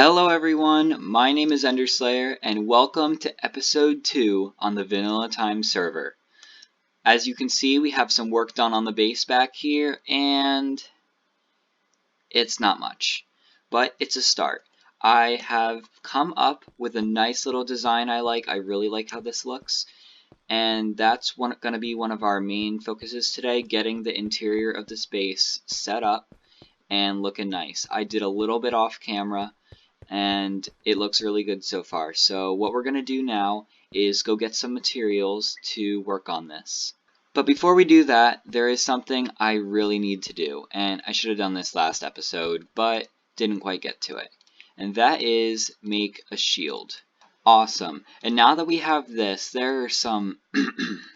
Hello everyone, my name is Enderslayer and welcome to episode 2 on the Vanilla Tyme server. As you can see, we have some work done on the base back here and it's not much, but it's a start. I have come up with a nice little design I like. I really like how this looks, and that's going to be one of our main focuses today, getting the interior of this base set up and looking nice. I did a little bit off camera and it looks really good so far. So what we're going to do now is go get some materials to work on this. But before we do that, there is something I really need to do, and I should have done this last episode, but didn't quite get to it. And that is make a shield. Awesome. And now that we have this, there are some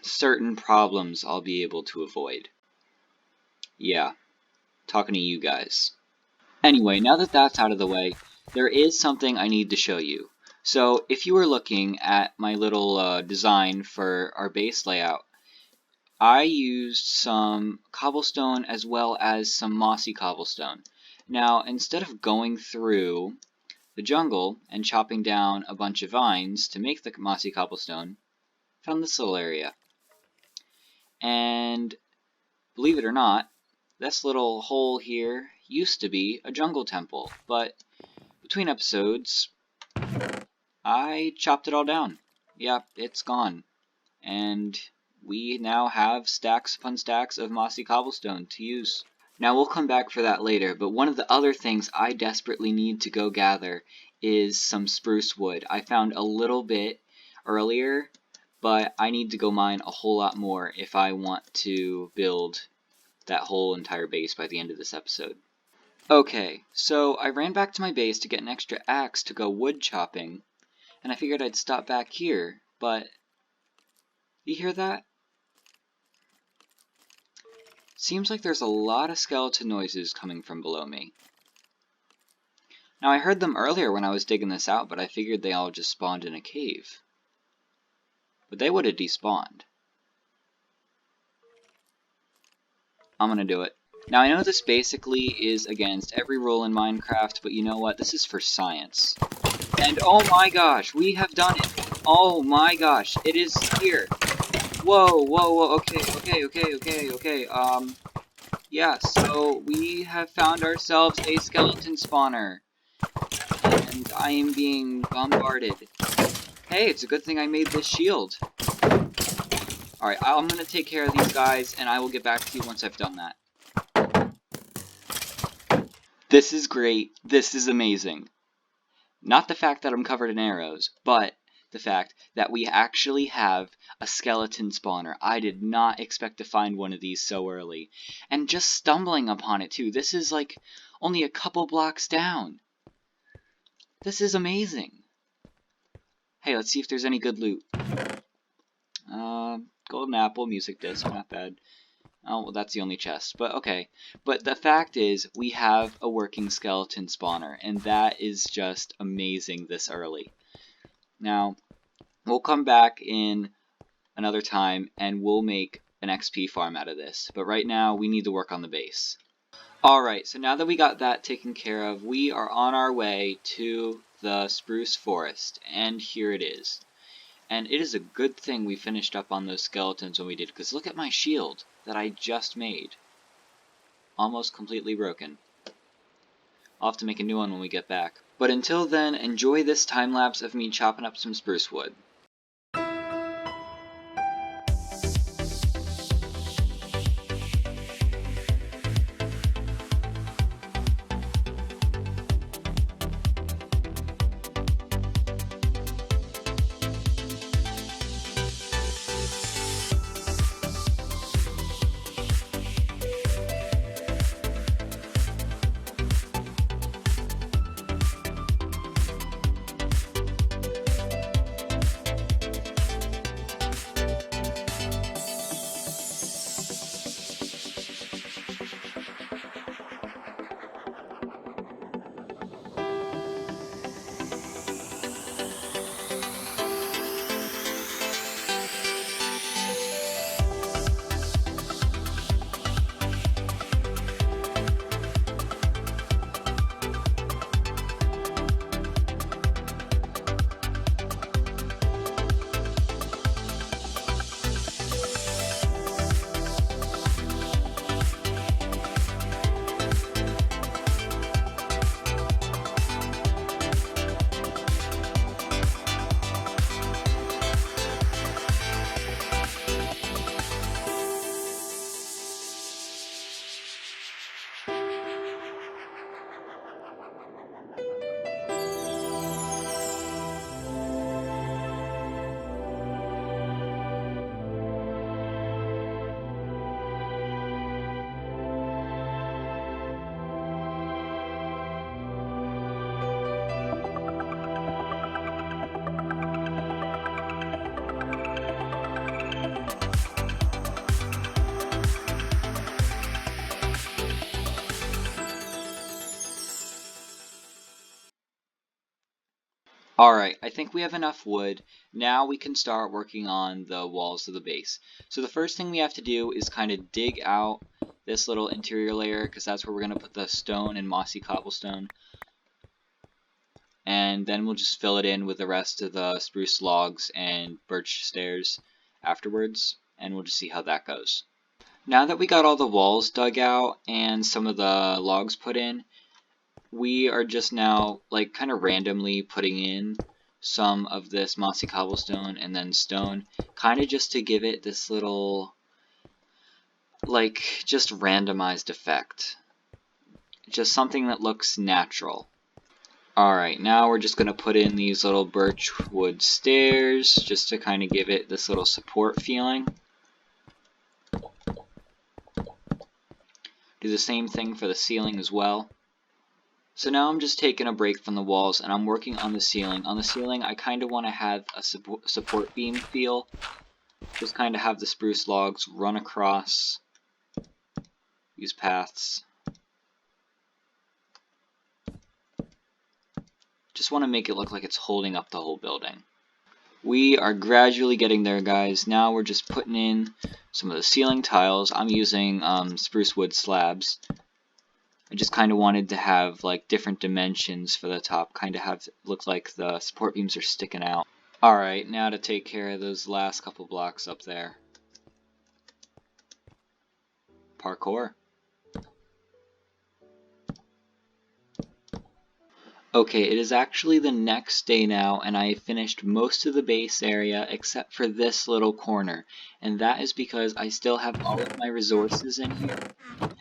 certain problems I'll be able to avoid. Yeah, talking to you guys. Anyway, now that that's out of the way, there is something I need to show you. So if you were looking at my little design for our base layout, I used some cobblestone as well as some mossy cobblestone. Now, instead of going through the jungle and chopping down a bunch of vines to make the mossy cobblestone, I found this little area. And believe it or not, this little hole here used to be a jungle temple, but between episodes, I chopped it all down. Yep, it's gone. And we now have stacks upon stacks of mossy cobblestone to use. Now we'll come back for that later, but one of the other things I desperately need to go gather is some spruce wood. I found a little bit earlier, but I need to go mine a whole lot more if I want to build that whole entire base by the end of this episode. Okay, so I ran back to my base to get an extra axe to go wood chopping, and I figured I'd stop back here, but you hear that? Seems like there's a lot of skeleton noises coming from below me. Now I heard them earlier when I was digging this out, but I figured they all just spawned in a cave. But they would have despawned. I'm gonna do it. Now I know this basically is against every rule in Minecraft, but you know what? This is for science. And oh my gosh, we have done it! Oh my gosh, it is here! Whoa, whoa, whoa, okay. Yeah, so we have found ourselves a skeleton spawner. And I am being bombarded. Hey, it's a good thing I made this shield. Alright, I'm gonna take care of these guys, and I will get back to you once I've done that. This is great. This is amazing. Not the fact that I'm covered in arrows, but the fact that we actually have a skeleton spawner. I did not expect to find one of these so early. And just stumbling upon it too. This is like only a couple blocks down. This is amazing. Hey, let's see if there's any good loot. Golden apple, music disc, not bad. Oh, well, that's the only chest, but okay. But the fact is, we have a working skeleton spawner, and that is just amazing this early. Now, we'll come back in another time, and we'll make an XP farm out of this. But right now, we need to work on the base. Alright, so now that we got that taken care of, we are on our way to the spruce forest, and here it is. And it is a good thing we finished up on those skeletons when we did, because look at my shield that I just made. Almost completely broken. I'll have to make a new one when we get back. But until then, enjoy this time lapse of me chopping up some spruce wood. Alright, I think we have enough wood. Now we can start working on the walls of the base. So the first thing we have to do is kind of dig out this little interior layer, because that's where we're going to put the stone and mossy cobblestone. And then we'll just fill it in with the rest of the spruce logs and birch stairs afterwards, and we'll just see how that goes. Now that we got all the walls dug out and some of the logs put in, we are just now like kind of randomly putting in some of this mossy cobblestone and then stone, kind of just to give it this little like just randomized effect, just something that looks natural. Alright, now we're just going to put in these little birch wood stairs just to kind of give it this little support feeling. Do the same thing for the ceiling as well. So now I'm just taking a break from the walls and I'm working on the ceiling. On the ceiling, I kind of want to have a support beam feel. Just kind of have the spruce logs run across these paths. Just want to make it look like it's holding up the whole building. We are gradually getting there, guys. Now we're just putting in some of the ceiling tiles. I'm using spruce wood slabs. I just kind of wanted to have like different dimensions for the top, kind of have it look like the support beams are sticking out. Alright, now to take care of those last couple blocks up there. Parkour. Okay, it is actually the next day now, and I finished most of the base area except for this little corner, and that is because I still have all of my resources in here,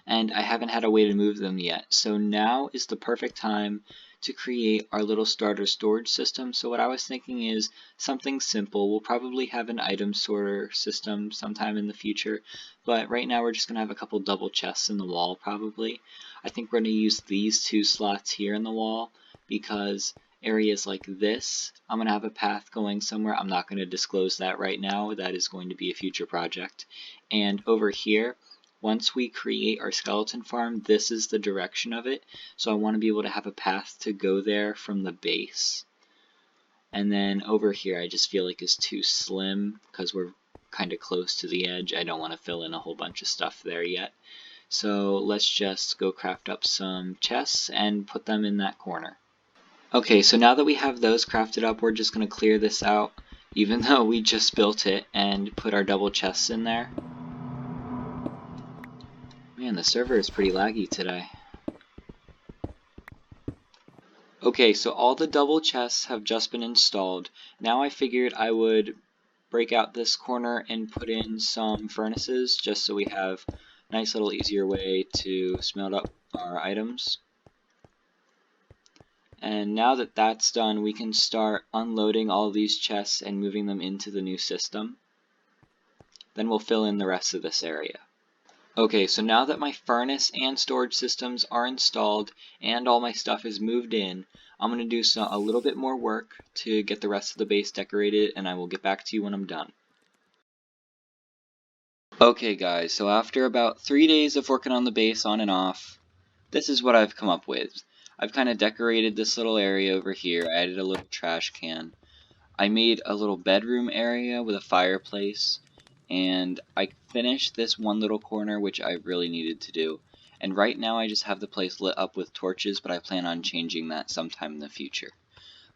and I haven't had a way to move them yet. So now is the perfect time to create our little starter storage system. So what I was thinking is something simple. We'll probably have an item sorter system sometime in the future, but right now we're just going to have a couple double chests in the wall probably. I think we're going to use these two slots here in the wall, because areas like this, I'm going to have a path going somewhere. I'm not going to disclose that right now. That is going to be a future project. And over here, once we create our skeleton farm, this is the direction of it. So I want to be able to have a path to go there from the base. And then over here, I just feel like is too slim because we're kind of close to the edge. I don't want to fill in a whole bunch of stuff there yet. So let's just go craft up some chests and put them in that corner. Okay, so now that we have those crafted up, we're just going to clear this out, even though we just built it, and put our double chests in there. Man, the server is pretty laggy today. Okay, so all the double chests have just been installed. Now I figured I would break out this corner and put in some furnaces, just so we have a nice little easier way to smelt up our items. And now that that's done, we can start unloading all these chests and moving them into the new system. Then we'll fill in the rest of this area. Okay, so now that my furnace and storage systems are installed and all my stuff is moved in, I'm going to do a little bit more work to get the rest of the base decorated, and I will get back to you when I'm done. Okay guys, so after about 3 days of working on the base on and off, this is what I've come up with. I've kind of decorated this little area over here. I added a little trash can. I made a little bedroom area with a fireplace, and I finished this one little corner which I really needed to do. And right now I just have the place lit up with torches, but I plan on changing that sometime in the future.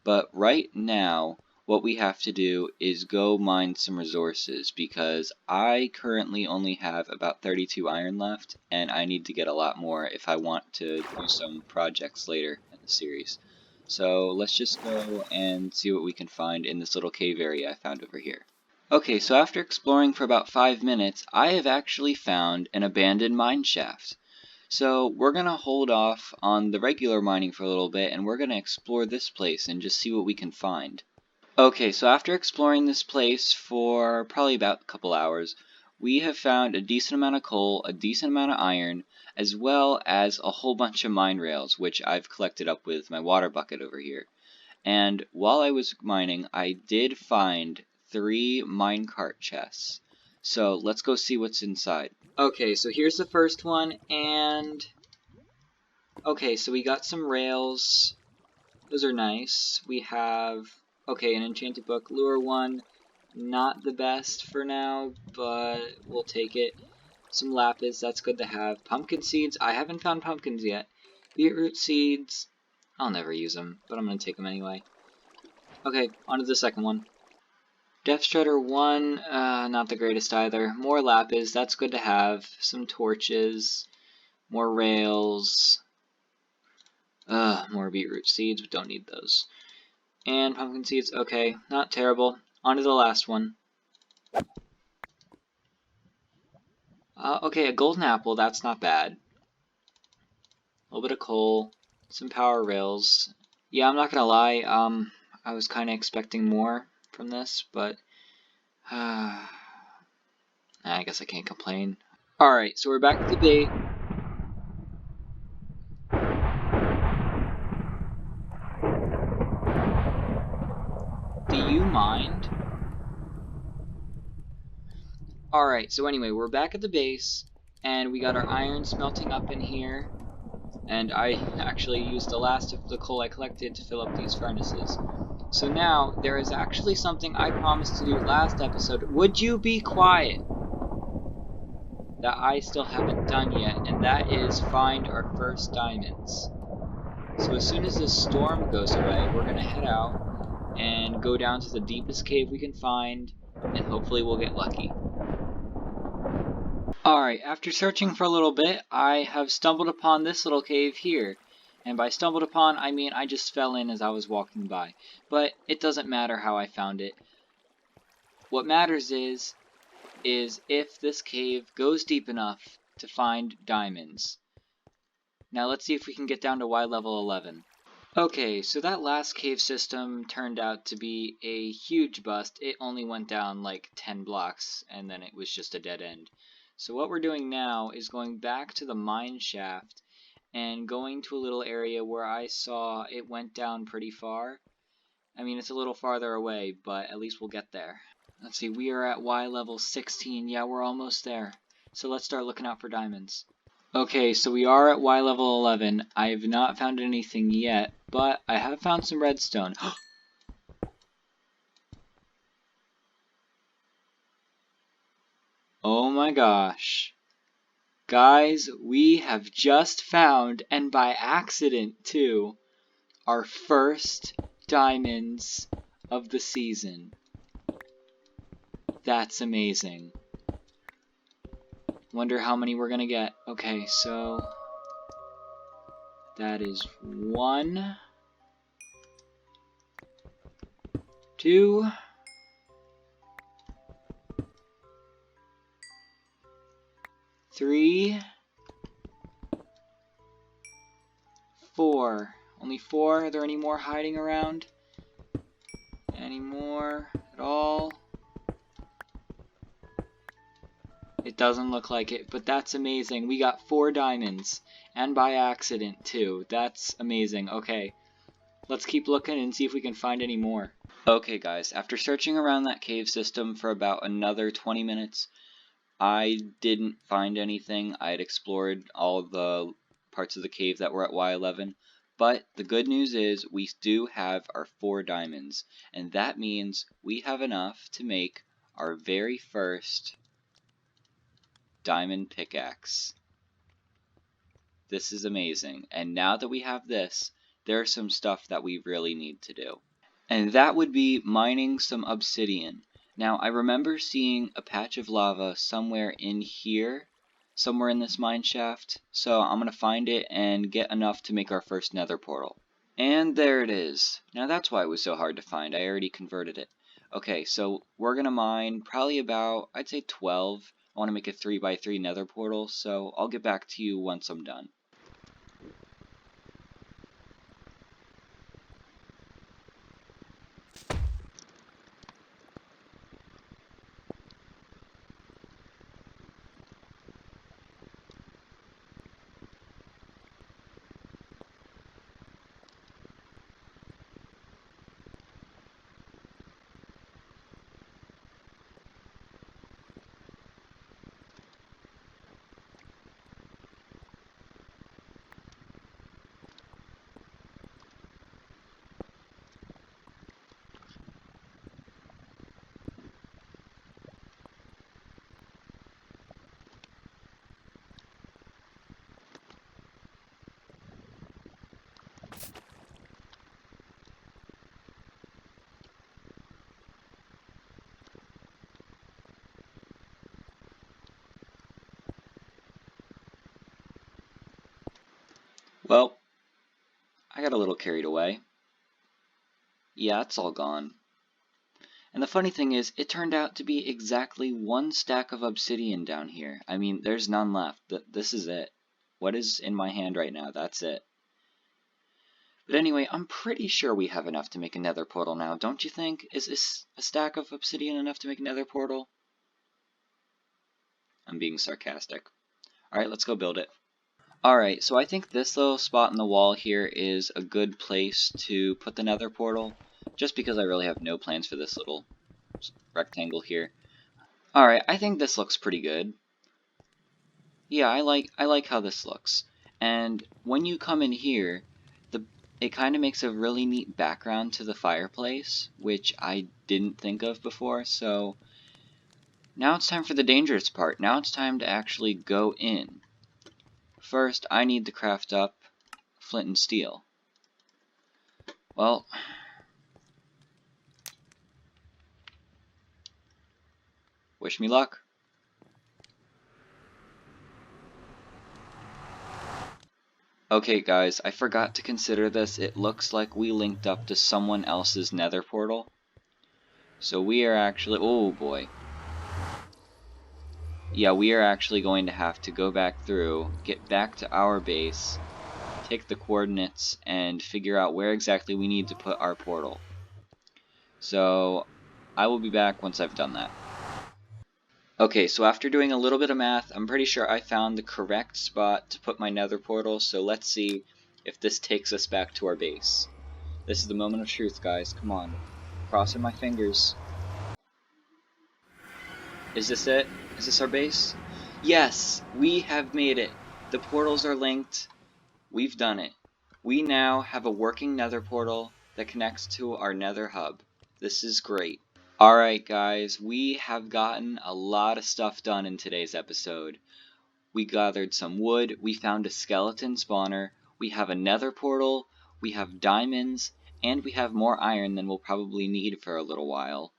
But right now, what we have to do is go mine some resources, because I currently only have about 32 iron left, and I need to get a lot more if I want to do some projects later in the series. So let's just go and see what we can find in this little cave area I found over here. Okay, so after exploring for about 5 minutes, I have actually found an abandoned mine shaft. So we're going to hold off on the regular mining for a little bit, and we're going to explore this place and just see what we can find. Okay, so after exploring this place for probably about a couple hours, we have found a decent amount of coal, a decent amount of iron, as well as a whole bunch of mine rails, which I've collected up with my water bucket over here. And while I was mining, I did find 3 minecart chests. So let's go see what's inside. Okay, so here's the first one, and okay, so we got some rails, Those are nice. We have, okay, an enchanted book. Lure 1, not the best for now, but we'll take it. Some lapis, that's good to have. Pumpkin seeds, I haven't found pumpkins yet. Beetroot seeds, I'll never use them, but I'm going to take them anyway. Okay, on to the second one. Death Shredder 1, not the greatest either. More lapis, that's good to have. Some torches, more rails. More beetroot seeds, we don't need those. And pumpkin seeds, okay, not terrible. On to the last one. Okay, a golden apple, that's not bad. A little bit of coal, some power rails. Yeah, I'm not gonna lie, I was kind of expecting more from this, but I guess I can't complain. Alright, so we're back at the bait. Do you mind? Alright, so anyway, we're back at the base, and we got our iron smelting up in here, and I actually used the last of the coal I collected to fill up these furnaces. So now, there is actually something I promised to do last episode. Would you be quiet? That I still haven't done yet, and that is find our first diamonds. So as soon as this storm goes away, we're gonna head out and go down to the deepest cave we can find, and hopefully we'll get lucky. Alright, after searching for a little bit, I have stumbled upon this little cave here. And by stumbled upon, I mean I just fell in as I was walking by. But it doesn't matter how I found it. What matters is if this cave goes deep enough to find diamonds. Now let's see if we can get down to Y level 11. Okay, so that last cave system turned out to be a huge bust. It only went down like 10 blocks, and then it was just a dead end. So what we're doing now is going back to the mine shaft and going to a little area where I saw it went down pretty far. I mean, it's a little farther away, but at least we'll get there. Let's see, we are at Y level 16. Yeah, we're almost there. So let's start looking out for diamonds. Okay, so we are at Y level 11. I have not found anything yet, but I have found some redstone. Oh my gosh. Guys, we have just found, and by accident too, our first diamonds of the season. That's amazing. Wonder how many we're gonna get. Okay, so that is 1, 2, 3, 4. Only 4. Are there any more hiding around? Any more at all? It doesn't look like it, but that's amazing. We got 4 diamonds, and by accident too. That's amazing. Okay, let's keep looking and see if we can find any more. Okay guys, after searching around that cave system for about another 20 minutes, I didn't find anything. I had explored all the parts of the cave that were at Y11, but the good news is we do have our 4 diamonds, and that means we have enough to make our very first diamond pickaxe. This is amazing, and now that we have this, there's some stuff that we really need to do. And that would be mining some obsidian. Now, I remember seeing a patch of lava somewhere in here, somewhere in this mine shaft, so I'm going to find it and get enough to make our first nether portal. And there it is. Now that's why it was so hard to find. I already converted it. Okay, so we're going to mine probably about, I'd say 12. I want to make a 3x3 nether portal, so I'll get back to you once I'm done. Well, I got a little carried away. Yeah, it's all gone. And the funny thing is, it turned out to be exactly one stack of obsidian down here. I mean, there's none left. This is it. What is in my hand right now? That's it. But anyway, I'm pretty sure we have enough to make a nether portal now, don't you think? Is a stack of obsidian enough to make a nether portal? I'm being sarcastic. Alright, let's go build it. Alright, so I think this little spot in the wall here is a good place to put the nether portal, just because I really have no plans for this little rectangle here. Alright, I think this looks pretty good. Yeah, I like how this looks. And when you come in here, it kind of makes a really neat background to the fireplace, which I didn't think of before, so now it's time for the dangerous part. Now it's time to actually go in. First, I need to craft up flint and steel. Well, wish me luck. Okay guys, I forgot to consider this. It looks like we linked up to someone else's nether portal. So we are actually, oh boy. Yeah, we are actually going to have to go back through, get back to our base, take the coordinates, and figure out where exactly we need to put our portal. So I will be back once I've done that. Okay, so after doing a little bit of math, I'm pretty sure I found the correct spot to put my nether portal, so let's see if this takes us back to our base. This is the moment of truth, guys. Come on. Crossing my fingers. Is this it? Is this our base? Yes! We have made it! The portals are linked. We've done it. We now have a working nether portal that connects to our nether hub. This is great. Alright guys, we have gotten a lot of stuff done in today's episode. We gathered some wood, we found a skeleton spawner, we have a nether portal, we have diamonds, and we have more iron than we'll probably need for a little while.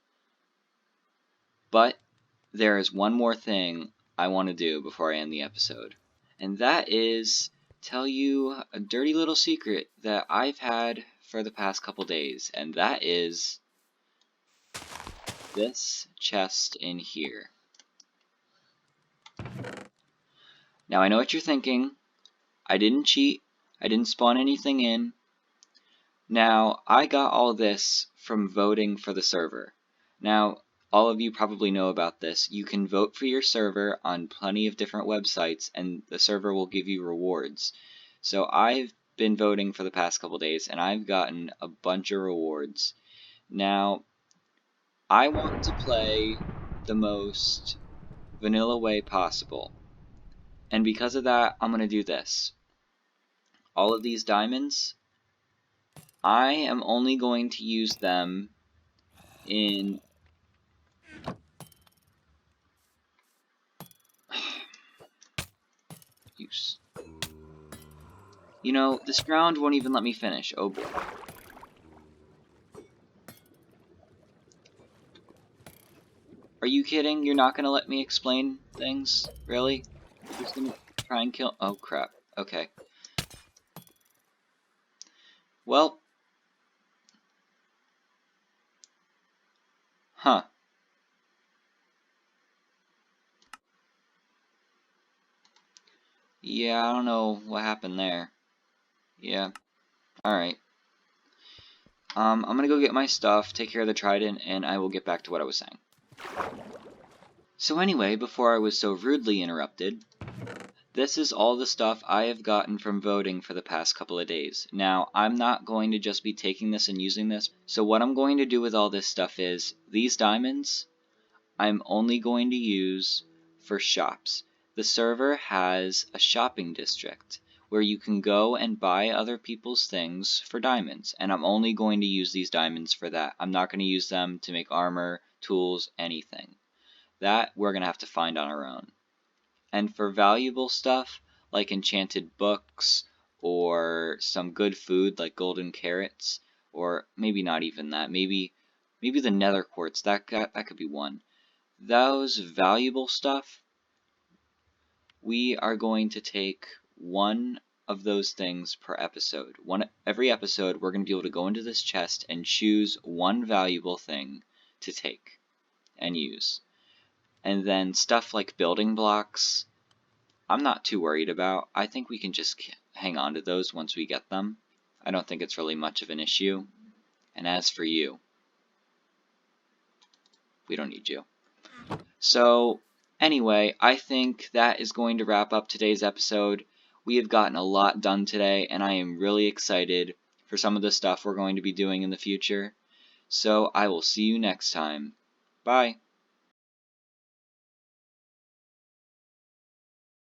But there is one more thing I want to do before I end the episode. And that is tell you a dirty little secret that I've had for the past couple days. And that is this chest in here. Now I know what you're thinking. I didn't cheat. I didn't spawn anything in. Now, I got all this from voting for the server. Now, all of you probably know about this. You can vote for your server on plenty of different websites, and the server will give you rewards. So I've been voting for the past couple days, and I've gotten a bunch of rewards. Now, I want to play the most vanilla way possible. And because of that, I'm going to do this. All of these diamonds, I am only going to use them in use. You know, this ground won't even let me finish. Oh boy. Are you kidding? You're not gonna let me explain things? Really? You're just gonna try and kill— oh crap. Okay. Well. Huh. Yeah, I don't know what happened there. Yeah. Alright. I'm gonna go get my stuff, take care of the trident, and I will get back to what I was saying. So anyway, before I was so rudely interrupted, this is all the stuff I have gotten from voting for the past couple of days. Now, I'm not going to just be taking this and using this, so what I'm going to do with all this stuff is, these diamonds, I'm only going to use for shops. The server has a shopping district where you can go and buy other people's things for diamonds, and I'm only going to use these diamonds for that. I'm not going to use them to make armor, tools, anything. That we're going to have to find on our own. And for valuable stuff, like enchanted books, or some good food like golden carrots, or maybe not even that, maybe the nether quartz, that could be one. Those valuable stuff, we are going to take one of those things per episode. Every episode, we're going to be able to go into this chest and choose one valuable thing to take and use. And then stuff like building blocks, I'm not too worried about. I think we can just hang on to those once we get them. I don't think it's really much of an issue. And as for you, we don't need you. So anyway, I think that is going to wrap up today's episode. We have gotten a lot done today, and I am really excited for some of the stuff we're going to be doing in the future. So I will see you next time. Bye.